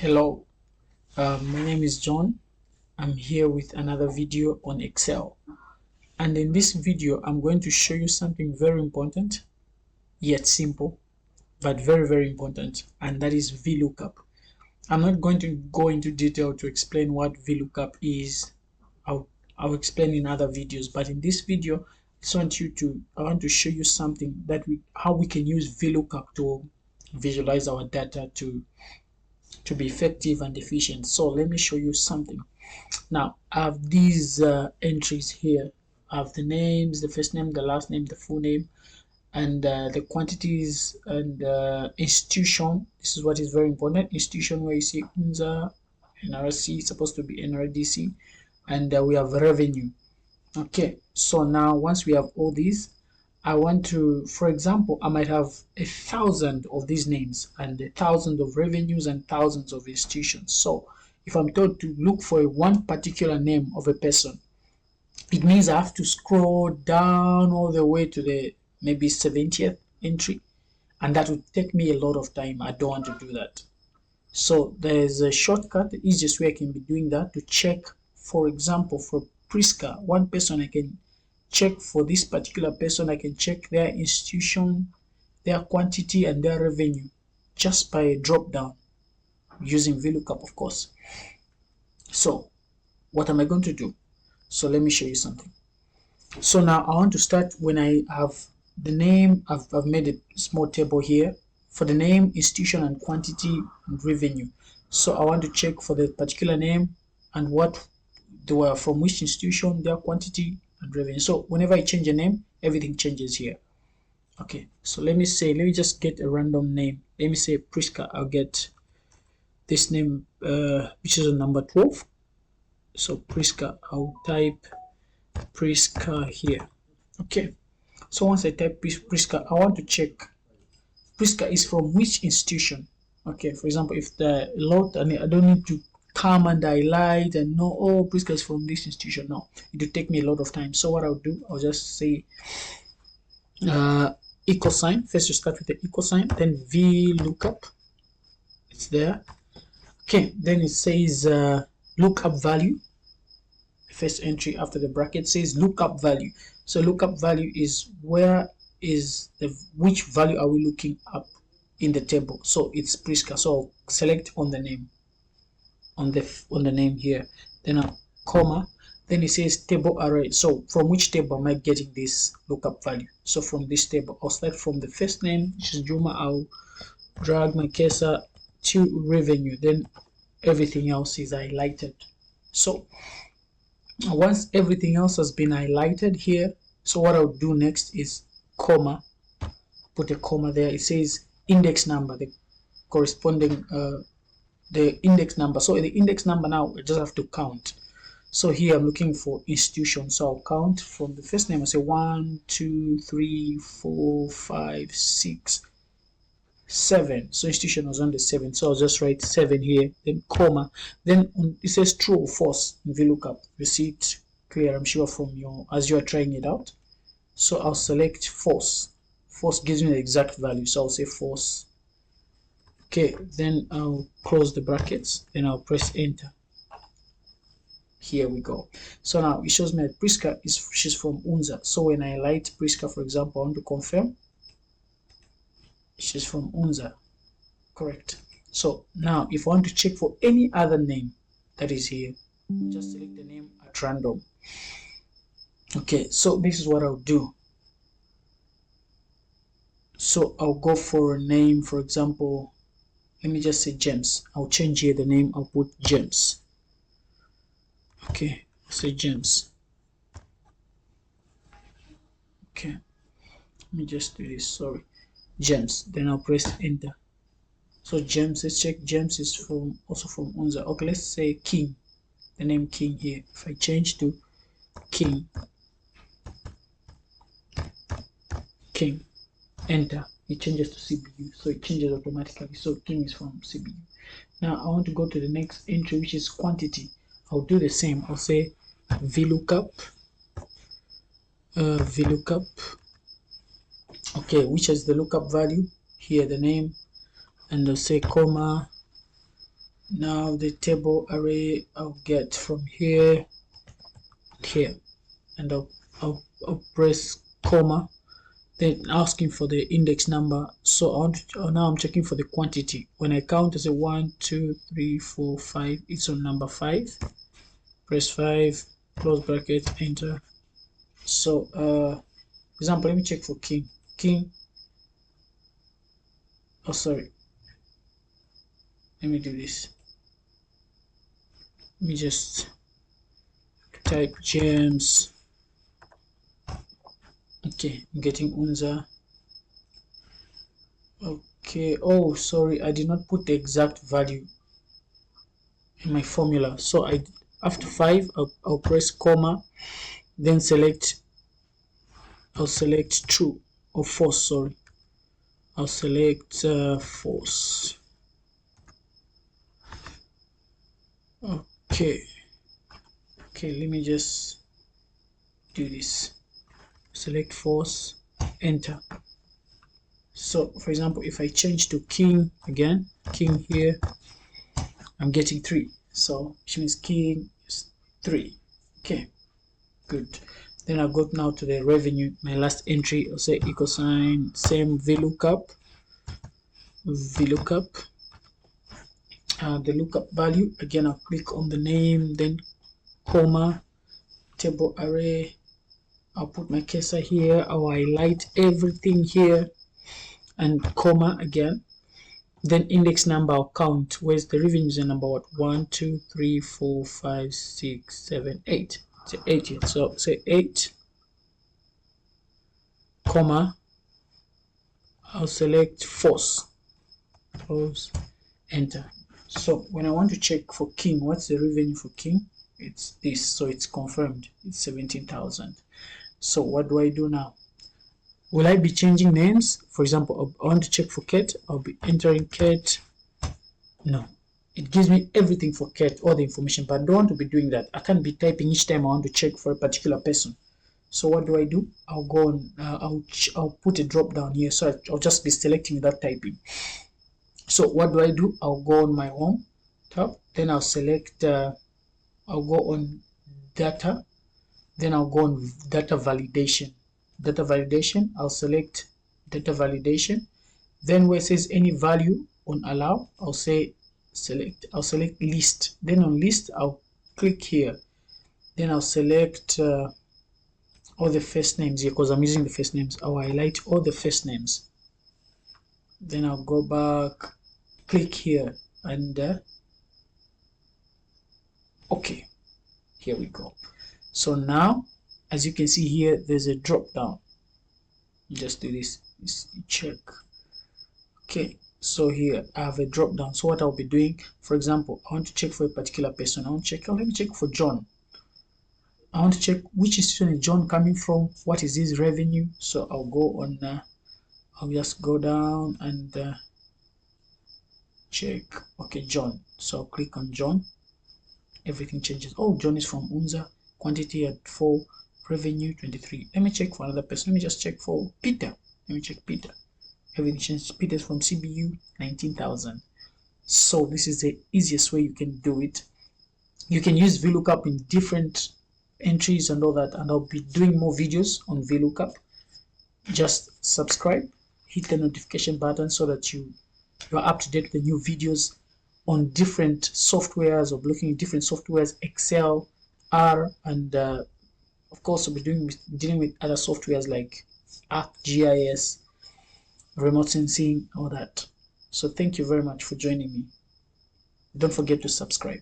Hello, my name is John. I'm here with another video on Excel, and in this video I'm going to show you something very important yet simple, but very important, and that is VLOOKUP. I'm not going to go into detail to explain what VLOOKUP is. I'll explain in other videos, but in this video I want to show you something that how we can use VLOOKUP to visualize our data to be effective and efficient. So let me show you something. Now I have these entries here. I have the names, the first name, the last name, the full name, and the quantities and institution. This is what is very important. Institution, where you see UNZA, NRC, supposed to be NRDC, and we have revenue. Okay, so now once we have all these, I want to, for example, I might have 1,000 of these names and 1,000 of revenues and thousands of institutions. So if I'm told to look for one particular name of a person, it means I have to scroll down all the way to the maybe 70th entry, and that would take me a lot of time. I don't want to do that. So there's a shortcut. The easiest way I can be doing that to check, for example, for Priska, one person, I can check for this particular person. I can check their institution, their quantity, and their revenue just by a drop down using VLOOKUP, of course. So what am I going to do? So let me show you something. So now I want to start when I have the name. I've made a small table here for the name, institution, and quantity and revenue. So I want to check for the particular name and what they were, from which institution, their quantity and revenue. So whenever I change a name, everything changes here. Okay, so let me just get a random name. Let me say Priska. I'll get this name, which is on number 12. So Priska, I'll type Priska here. Okay, so once I type Priska, I want to check Priska is from which institution. Okay, for example, if the lot, and I don't need to come and highlight and know, oh, Priska is from this institution. No, it will take me a lot of time. So what I'll do, I'll just say equal sign. First you start with the equal sign, then VLOOKUP. It's there. Okay, then it says lookup value. The first entry after the bracket says lookup value. So lookup value is which value are we looking up in the table. So it's Priska. So I'll select on the name, on the name here, then a comma, then it says table array. So from which table am I getting this lookup value? So from this table, I'll start from the first name, which is Juma. I'll drag my cursor to revenue, then everything else is highlighted. So once everything else has been highlighted here, so what I'll do next is comma, put a comma there. It says index number, the corresponding the index number. So the index number now I just have to count. So here I'm looking for institution, so I'll count from the first name. I say 1 2 3 4 5 6 7. So institution was on the 7, so I'll just write 7 here, then comma, then it says true or false in VLOOKUP. You see it clear, I'm sure, from as you are trying it out. So I'll select false. False gives me the exact value, so I'll say false. Okay, then I'll close the brackets, then I'll press enter. Here we go. So now it shows me that Priska she's from UNZA. So when I highlight Priska, for example, I want to confirm she's from UNZA. Correct. So now if I want to check for any other name that is here, just select the name at random. Okay, so this is what I'll do. So I'll go for a name, for example, let me just say James. I'll change here the name. I'll put James. Okay, say James. Okay, let me just do this. Sorry, James. Then I'll press enter. So James, let's check. James is also from UNZA. Okay, let's say King. The name King here. If I change to King, enter, it changes to CBU, so it changes automatically. So King is from CBU. Now I want to go to the next entry, which is quantity. I'll do the same. I'll say VLOOKUP, okay, which is the lookup value here, the name, and I'll say comma, Now the table array I'll get from here, and I'll press comma, then asking for the index number. So now I'm checking for the quantity. When I count, I say 1 2 3 4 5. It's on number 5. Press 5, close bracket, enter. So for example, let me check for king. Oh, sorry, let me do this. Let me just type James. Okay, I'm getting Unza. Okay, oh sorry, I did not put the exact value in my formula. So after 5, I'll press comma, then I'll select true or false. Sorry, I'll select false. Okay, let me just do this. Select false, enter. So for example, if I change to king again, king here, I'm getting 3. So which means king is 3. Okay, good. Then I'll go now to the revenue, my last entry. I'll say equal sign, same VLOOKUP. The lookup value again. I'll click on the name, then comma, table array. I'll put my cursor here. I'll highlight everything here, and comma again. Then index number, I'll count. Where's the revenue user number? What? 1 2 3 4 5 6 7 8. It's 8 here. So say 8, comma, I'll select false, close, enter. So when I want to check for king, what's the revenue for king? It's this, so it's confirmed. It's 17,000. So what do I do now? Will I be changing names? For example, I want to check for Kate. I'll be entering Kate. No, it gives me everything for Kate, all the information, but I don't want to be doing that. I can't be typing each time I want to check for a particular person. So what do? I'll go on, I'll put a drop down here, so I'll just be selecting without typing. So what do? I'll go on my home tab, then I'll select, I'll go on data, then I'll go on data validation. I'll select data validation. Then where it says any value on allow, I'll select list. Then on list, I'll click here. Then I'll select all the first names here, because I'm using the first names. I'll highlight all the first names. Then I'll go back, click here, and okay, here we go. So now, as you can see here, there's a drop down. Just do this, check. Okay, so here I have a drop down. So what I'll be doing, for example, I want to check for a particular person. I want to check, let me check for John. I want to check which institution is John coming from, what is his revenue. So I'll go on, I'll just go down and check. Okay, John. So I'll click on John. Everything changes. Oh, John is from Unza. Quantity at 4, revenue 23. Let me check for another person. Let me just check for Peter. Let me check Peter. Everything changes. Peter's from CBU, 19,000. So this is the easiest way you can do it. You can use VLOOKUP in different entries and all that, and I'll be doing more videos on VLOOKUP. Just subscribe, hit the notification button so that you are up to date with the new videos on different softwares, or looking at different softwares, Excel, R, and of course we'll be dealing with other softwares like ArcGIS, remote sensing, all that. So thank you very much for joining me. Don't forget to subscribe.